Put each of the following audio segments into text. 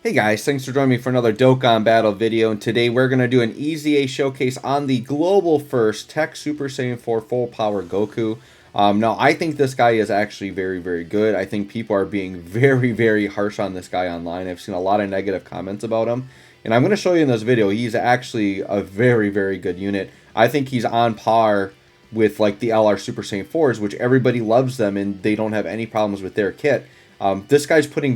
Hey guys, thanks for joining me for another Dokkan Battle video, and today we're going to do an EZA showcase on the global first Tech Super Saiyan 4 Full Power Goku. Now, I think this guy is actually very good. I think people are being very harsh on this guy online. I've seen a lot of negative comments about him, and I'm going to show you in this video, he's actually a very good unit. I think he's on par with like the LR Super Saiyan 4s, which everybody loves them, and they don't have any problems with their kit. This guy's putting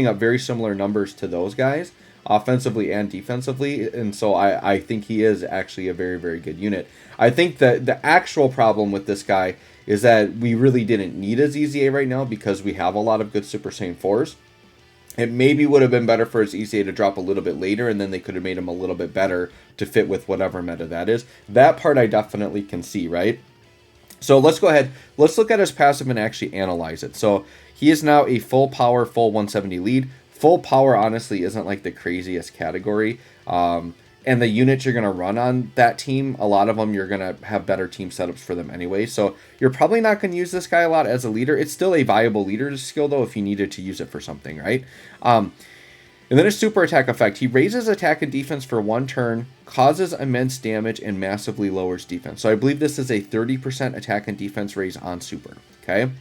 up very similar numbers to those guys, offensively and defensively, and so I think he is actually a very good unit. I think that the actual problem with this guy is that we really didn't need a ZZA right now because we have a lot of good Super Saiyan 4s. It maybe would have been better for his EZA to drop a little bit later, and then they could have made him a little bit better to fit with whatever meta that is. That part I definitely can see, right? So let's go ahead, let's look at his passive and actually analyze it. So he is now a full power, full 170 lead. Full power honestly isn't like the craziest category. And the units you're going to run on that team, a lot of them you're going to have better team setups for them anyway. So you're probably not going to use this guy a lot as a leader. It's still a viable leader skill though if you needed to use it for something, right? And then his super attack effect. He raises attack and defense for 1 turn, causes immense damage, and massively lowers defense. So I believe this is a 30% attack and defense raise on super. Okay.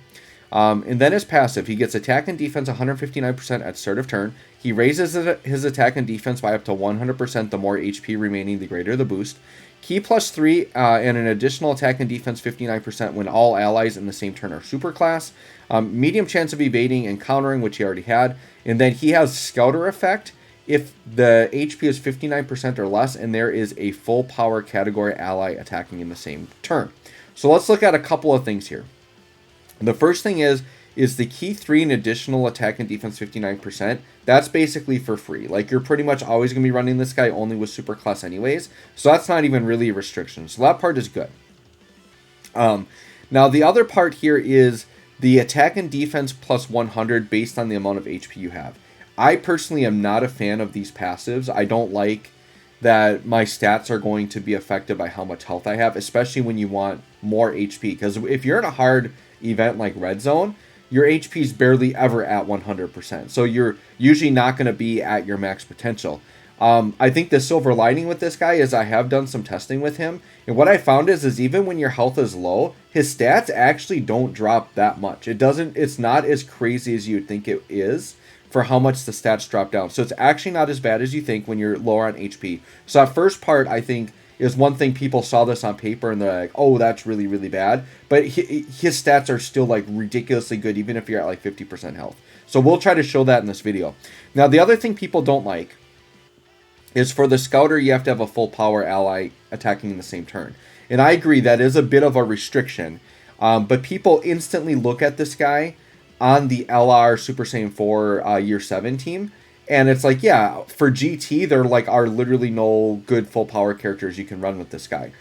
And then his passive. He gets attack and defense 159% at start of turn. He raises his attack and defense by up to 100%. The more HP remaining, the greater the boost. Key +3 and an additional attack and defense 59% when all allies in the same turn are super class. Medium chance of evading and countering, which he already had. And then he has Scouter effect if the HP is 59% or less and there is a full power category ally attacking in the same turn. So let's look at a couple of things here. The first thing is the key 3 and additional attack and defense 59%. That's basically for free. Like, you're pretty much always going to be running this guy only with super class anyways. So that's not even really a restriction. So that part is good. Now, the other part here is the attack and defense plus 100 based on the amount of HP you have. I personally am not a fan of these passives. I don't like that my stats are going to be affected by how much health I have, especially when you want more HP. Because if you're in a hard event like Red Zone, your HP is barely ever at 100%. So you're usually not going to be at your max potential. I think the silver lining with this guy is I have done some testing with him. And what I found is even when your health is low, his stats actually don't drop that much. It's not as crazy as you'd think it is for how much the stats drop down. So it's actually not as bad as you think when you're lower on HP. So that first part, I think, is one thing people saw this on paper and they're like, oh, that's really bad. But his stats are still like ridiculously good, even if you're at like 50% health. So we'll try to show that in this video. Now, the other thing people don't like is for the Scouter, you have to have a full power ally attacking in the same turn. And I agree, that is a bit of a restriction. But people instantly look at this guy on the LR Super Saiyan 4 Year 7 team. And it's like, yeah, for GT, there like are literally no good full power characters you can run with this guy.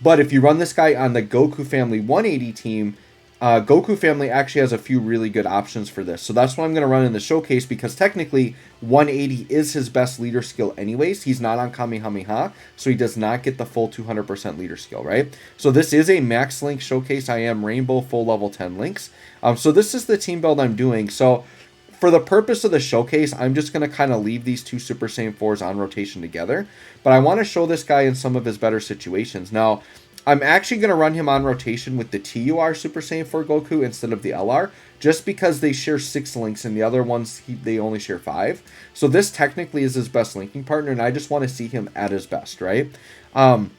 But if you run this guy on the Goku Family 180 team, Goku Family actually has a few really good options for this. So that's what I'm going to run in the showcase, because technically 180 is his best leader skill anyways. He's not on Kamehameha, so he does not get the full 200% leader skill, right? So this is a max link showcase. I am Rainbow full level 10 links. So this is the team build I'm doing. So for the purpose of the showcase, I'm just going to kind of leave these two Super Saiyan 4s on rotation together. But I want to show this guy in some of his better situations. Now, I'm actually going to run him on rotation with the TUR Super Saiyan 4 Goku instead of the LR, just because they share 6 links and the other ones, they only share 5. So this technically is his best linking partner, and I just want to see him at his best, right? I'm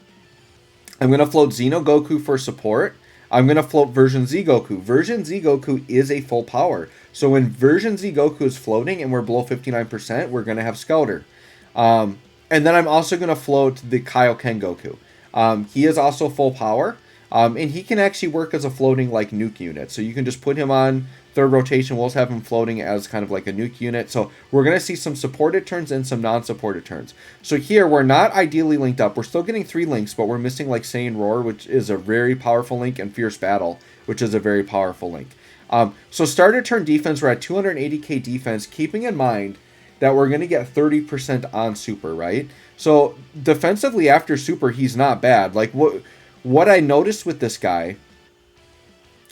going to float Xeno Goku for support. I'm going to float version Z Goku. Version Z Goku is a full power. So when version Z Goku is floating and we're below 59%, we're going to have Scouter. And then I'm also going to float the Kaioken Goku. He is also full power. And he can actually work as a floating like nuke unit. So you can just put him on third rotation. We'll have him floating as kind of like a nuke unit. So we're going to see some supported turns and some non-supported turns. So here we're not ideally linked up. We're still getting 3 links, but we're missing like Saiyan Roar, which is a very powerful link, and Fierce Battle, which is a very powerful link. So starter turn defense, we're at 280k defense, keeping in mind that we're going to get 30% on super, right? So defensively after super, he's not bad. Like what I noticed with this guy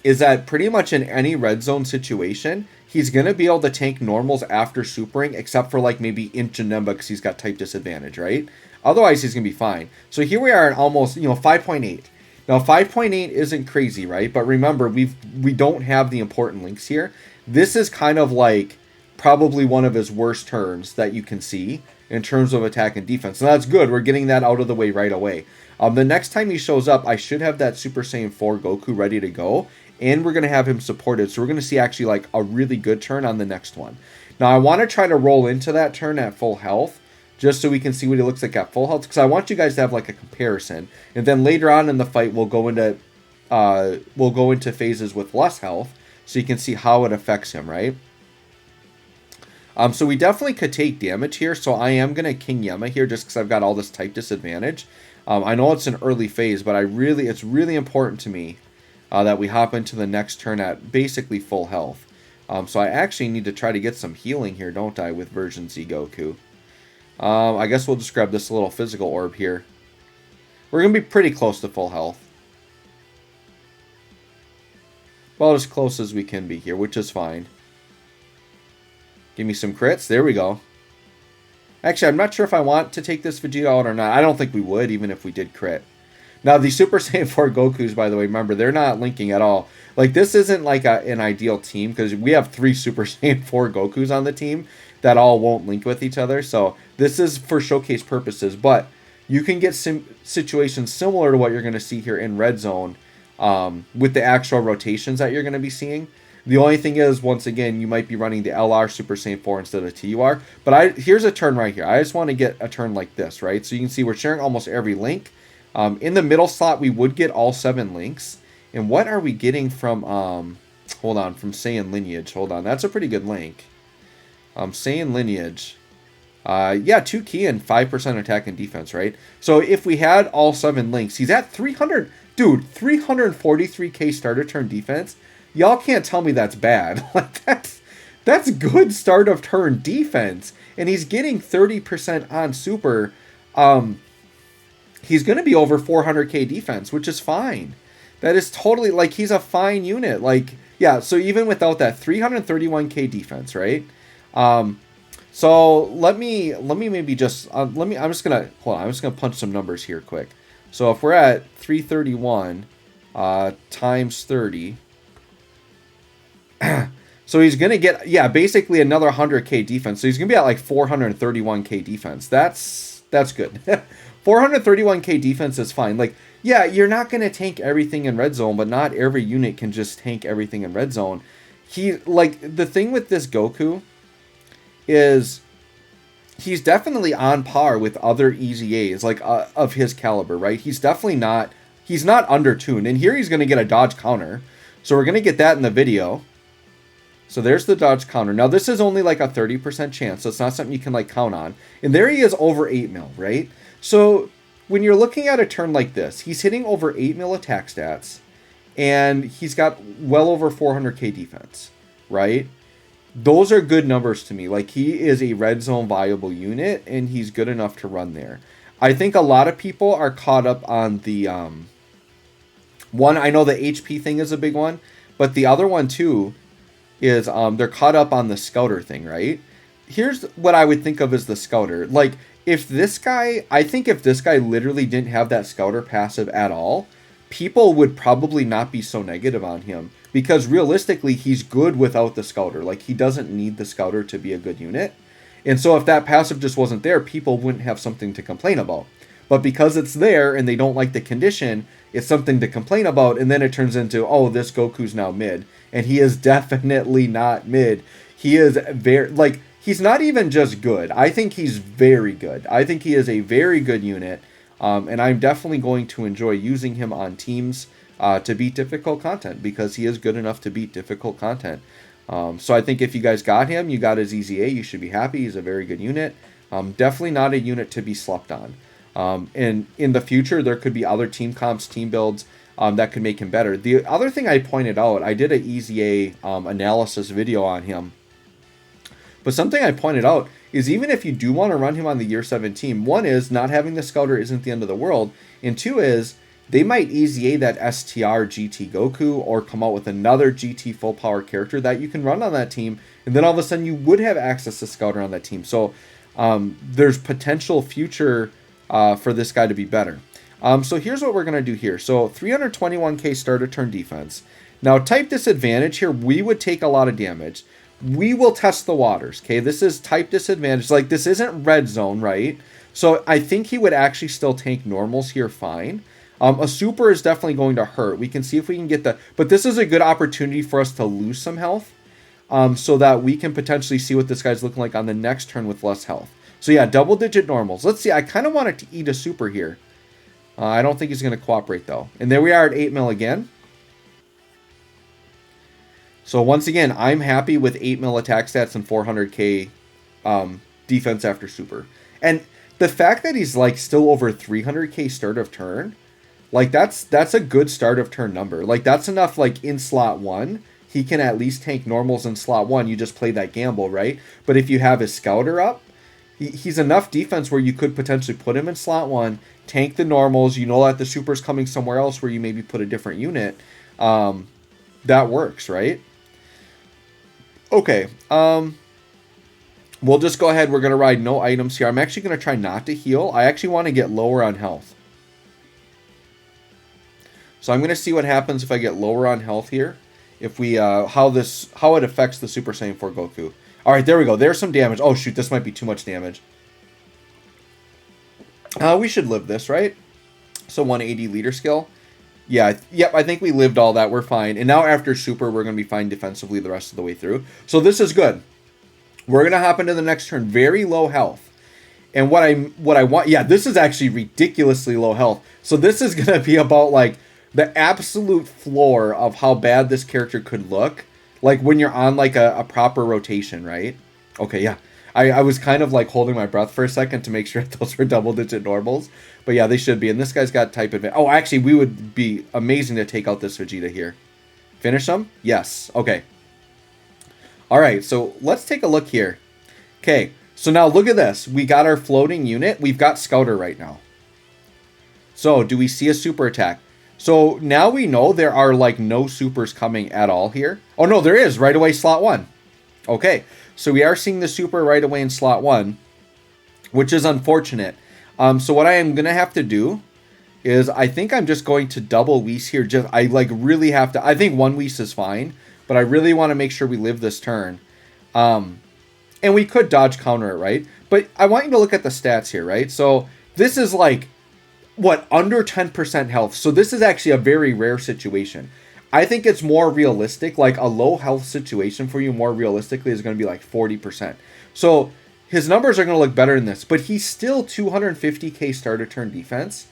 is that pretty much in any red zone situation, he's going to be able to tank normals after supering, except for like maybe Inchanemba because he's got type disadvantage, right? Otherwise, he's going to be fine. So here we are at almost, 5.8. Now, 5.8 isn't crazy, right? But remember, we don't have the important links here. This is kind of like probably one of his worst turns that you can see in terms of attack and defense. And that's good. We're getting that out of the way right away. The next time he shows up, I should have that Super Saiyan 4 Goku ready to go. And we're going to have him supported. So we're going to see actually like a really good turn on the next one. Now, I want to try to roll into that turn at full health, just so we can see what he looks like at full health, because I want you guys to have like a comparison. And then later on in the fight, we'll go into phases with less health, so you can see how it affects him, right? So we definitely could take damage here, so I am going to King Yema here just because I've got all this type disadvantage. I know it's an early phase, but it's really important to me that we hop into the next turn at basically full health. So I actually need to try to get some healing here, don't I, with version Z Goku. I guess we'll just grab this little physical orb here. We're going to be pretty close to full health. Well, as close as we can be here, which is fine. Give me some crits. There we go. Actually, I'm not sure if I want to take this Vegeta out or not. I don't think we would, even if we did crit. Now, the Super Saiyan 4 Gokus, by the way, remember, they're not linking at all. Like, this isn't like an ideal team, because we have 3 Super Saiyan 4 Gokus on the team that all won't link with each other. So, this is for showcase purposes. But you can get situations similar to what you're going to see here in Red Zone with the actual rotations that you're going to be seeing. The only thing is, once again, you might be running the LR Super Saiyan 4 instead of TUR. But here's a turn right here. I just want to get a turn like this, right? So you can see we're sharing almost every link. In the middle slot, we would get all 7 links. And what are we getting from, from Saiyan Lineage? Hold on, that's a pretty good link. Saiyan Lineage. Yeah, 2 key and 5% attack and defense, right? So if we had all 7 links, he's at 300. Dude, 343k starter turn defense. Y'all can't tell me that's bad. Like, that's good start of turn defense. And he's getting 30% on super. He's going to be over 400k defense, which is fine. That is totally, like, he's a fine unit. Like, yeah, so even without that, 331k defense, right? So let me maybe just, I'm just going to punch some numbers here quick. So if we're at 331 times 30, so he's going to get, yeah, basically another 100k defense. So he's going to be at like 431k defense. That's good. 431k defense is fine. Like, yeah, you're not going to tank everything in red zone, but not every unit can just tank everything in red zone. The thing with this Goku is he's definitely on par with other EZAs, like, of his caliber, right? He's definitely not, he's not undertuned. And here he's going to get a dodge counter. So we're going to get that in the video. So there's the dodge counter. Now, this is only like a 30% chance, so it's not something you can like count on. And there he is over 8 mil, right? So when you're looking at a turn like this, he's hitting over 8 mil attack stats, and he's got well over 400k defense, right? Those are good numbers to me. Like, he is a red zone viable unit, and he's good enough to run there. I think a lot of people are caught up on the one. I know the HP thing is a big one, but the other one too is they're caught up on the scouter thing, right? Here's what I would think of as the scouter. Like, if this guy literally didn't have that scouter passive at all, people would probably not be so negative on him, because realistically, he's good without the scouter. Like, he doesn't need the scouter to be a good unit. And so if that passive just wasn't there, people wouldn't have something to complain about. But because it's there and they don't like the condition, it's something to complain about, and then it turns into, oh, this Goku's now mid. And he is definitely not mid. He is very, like, he's not even just good. I think he's very good. I think he is a very good unit, and I'm definitely going to enjoy using him on teams to beat difficult content, because he is good enough to beat difficult content. So I think if you guys got him, you got his EZA, you should be happy. He's a very good unit. Definitely not a unit to be slept on. And in the future, there could be other team comps, team builds that could make him better. The other thing I pointed out, I did an EZA analysis video on him. But something I pointed out is, even if you do want to run him on the year 7 team, one is not having the scouter isn't the end of the world. And two is, they might easy A that STR GT Goku or come out with another GT full power character that you can run on that team, and then all of a sudden you would have access to Scouter on that team. So there's potential future for this guy to be better. So here's what we're going to do here. So 321k starter turn defense. Now type disadvantage here, we would take a lot of damage. We will test the waters, okay? This is type disadvantage. Like, this isn't red zone, right? So I think he would actually still tank normals here fine. A super is definitely going to hurt. We can see if we can get the... But this is a good opportunity for us to lose some health so that we can potentially see what this guy's looking like on the next turn with less health. So yeah, double-digit normals. Let's see. I kind of wanted to eat a super here. I don't think he's going to cooperate, though. And there we are at 8 mil again. So once again, I'm happy with 8 mil attack stats and 400k defense after super. And the fact that he's like still over 300k start of turn, like that's a good start of turn number. Like that's enough. Like in slot 1, he can at least tank normals in slot 1. You just play that gamble, right? But if you have his scouter up, he's enough defense where you could potentially put him in slot 1, tank the normals. You know that the super's coming somewhere else where you maybe put a different unit. That works, right? Okay, we'll just go ahead. We're going to ride no items here. I'm actually going to try not to heal. I actually want to get lower on health. So I'm going to see what happens if I get lower on health here. If we, how it affects the Super Saiyan 4 Goku. All right, there we go. There's some damage. Oh, shoot, this might be too much damage. We should live this, right? So 180 leader skill. Yeah, yep, I think we lived all that. We're fine. And now after super, we're going to be fine defensively the rest of the way through. So this is good. We're going to hop into the next turn. Very low health. And what I want... Yeah, this is actually ridiculously low health. So this is going to be about, like, the absolute floor of how bad this character could look. Like, when you're on, like, a proper rotation, right? Okay, yeah. I was kind of, like, holding my breath for a second to make sure those were double-digit normals. But yeah, they should be. And this guy's got type advantage. Oh, actually, we would be amazing to take out this Vegeta here. Finish him? Yes. Okay. All right, so let's take a look here. Okay, so now look at this. We got our floating unit. We've got Scouter right now. So do we see a super attack? So now we know there are, like, no supers coming at all here. Oh, no, there is. Right away, slot 1. Okay, so we are seeing the super right away in slot 1, which is unfortunate. So what I am going to have to do is I think I'm just going to double Whis here. I really have to. I think one Whis is fine, but I really want to make sure we live this turn. And we could dodge counter it, right? But I want you to look at the stats here, right? So this is like, what, under 10% health. So this is actually a very rare situation. I think it's more realistic, like a low health situation for you more realistically is going to be like 40%. So his numbers are going to look better than this, but he's still 250k starter turn defense.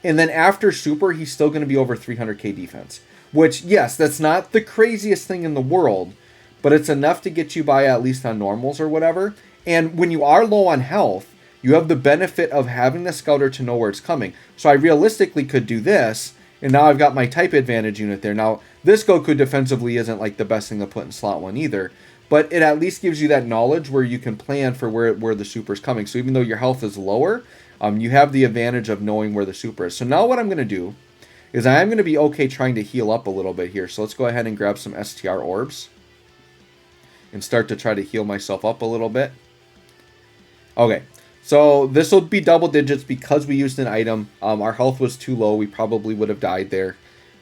And then after super, he's still going to be over 300k defense. Which, yes, that's not the craziest thing in the world, but it's enough to get you by at least on normals or whatever. And when you are low on health, you have the benefit of having the scouter to know where it's coming. So I realistically could do this, and now I've got my type advantage unit there. Now, this Goku defensively isn't like the best thing to put in slot 1 either, but it at least gives you that knowledge where you can plan for where the super's coming. So even though your health is lower, you have the advantage of knowing where the super is. So now what I'm going to do is I am going to be okay trying to heal up a little bit here. So let's go ahead and grab some STR orbs and start to try to heal myself up a little bit. Okay, so this will be double digits because we used an item. Our health was too low. We probably would have died there.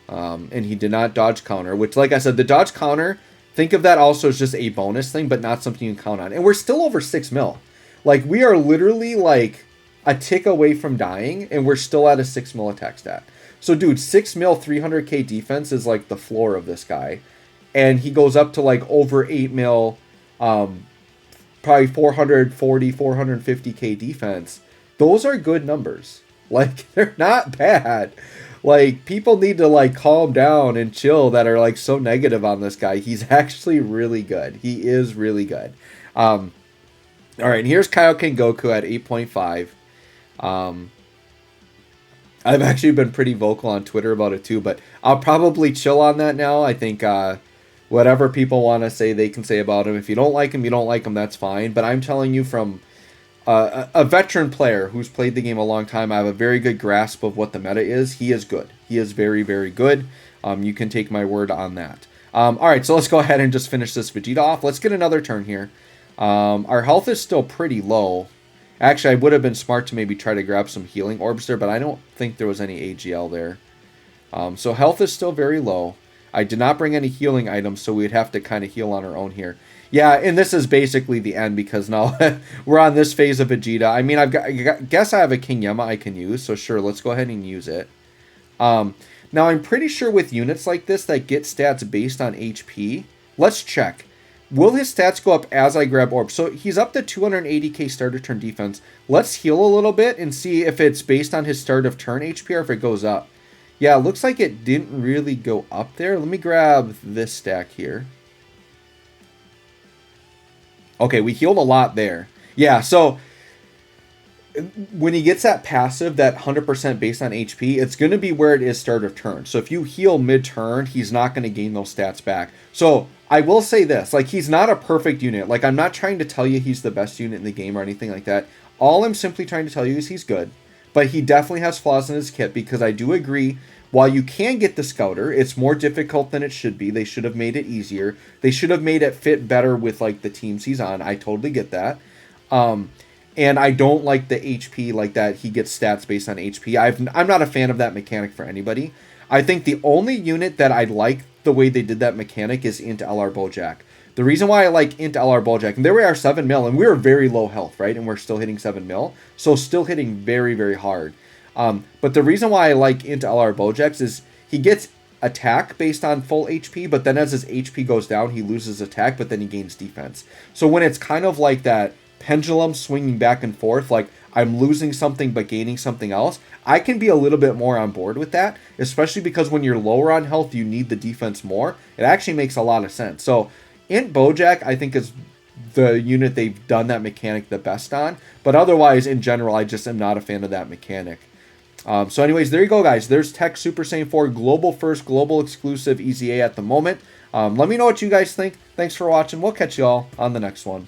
And he did not dodge counter, which, like I said, the dodge counter, think of that also as just a bonus thing, but not something you can count on. And we're still over 6 mil. Like, we are literally, like, a tick away from dying, and we're still at a 6 mil attack stat. So, dude, 6 mil, 300k defense is, like, the floor of this guy. And he goes up to, like, over 8 mil, probably 440, 450k defense. Those are good numbers. Like, they're not bad. Like, people need to, like, calm down and chill that are, like, so negative on this guy. He's actually really good. He is really good. All right, and here's Kaioken Goku at 8.5. I've actually been pretty vocal on Twitter about it, too, but I'll probably chill on that now. I think whatever people want to say, they can say about him. If you don't like him, you don't like him, that's fine. But I'm telling you from a veteran player who's played the game a long time. I have a very good grasp of what the meta is. He is good. He is very, very good. You can take my word on that. All right, so let's go ahead and just finish this Vegeta off. Let's get another turn here. Our health is still pretty low. Actually, I would have been smart to maybe try to grab some healing orbs there, but I don't think there was any AGL there. So health is still very low. I did not bring any healing items, so we'd have to kind of heal on our own here. Yeah, and this is basically the end because now we're on this phase of Vegeta. I mean, I guess I have a King Yama I can use, so sure, let's go ahead and use it. Now, I'm pretty sure with units like this that get stats based on HP, let's check. Will his stats go up as I grab orbs? So he's up to 280k start of turn defense. Let's heal a little bit and see if it's based on his start of turn HP or if it goes up. Yeah, it looks like it didn't really go up there. Let me grab this stack here. Okay, we healed a lot there. Yeah, so when he gets that passive, that 100% based on HP, it's going to be where it is start of turn. So if you heal mid-turn, he's not going to gain those stats back. So I will say this, like, he's not a perfect unit. Like, I'm not trying to tell you he's the best unit in the game or anything like that. All I'm simply trying to tell you is he's good. But he definitely has flaws in his kit because I do agree, while you can get the Scouter, it's more difficult than it should be. They should have made it easier. They should have made it fit better with, like, the teams he's on. I totally get that. And I don't like the HP like that. He gets stats based on HP. I'm not a fan of that mechanic for anybody. I think the only unit that I like the way they did that mechanic is Int LR Bojack. The reason why I like Int LR Bojack, and there we are 7 mil, and we were very low health, right? And we're still hitting 7 mil. So still hitting very, very hard. But the reason why I like Int LR Bojack is he gets attack based on full HP, but then as his HP goes down, he loses attack, but then he gains defense. So when it's kind of like that pendulum swinging back and forth, like I'm losing something but gaining something else, I can be a little bit more on board with that, especially because when you're lower on health, you need the defense more. It actually makes a lot of sense. So Int Bojack, I think, is the unit they've done that mechanic the best on, but otherwise, in general, I just am not a fan of that mechanic. So anyways, there you go, guys. There's Tech Super Saiyan 4 Global First, Global Exclusive EZA at the moment. Let me know what you guys think. Thanks for watching. We'll catch you all on the next one.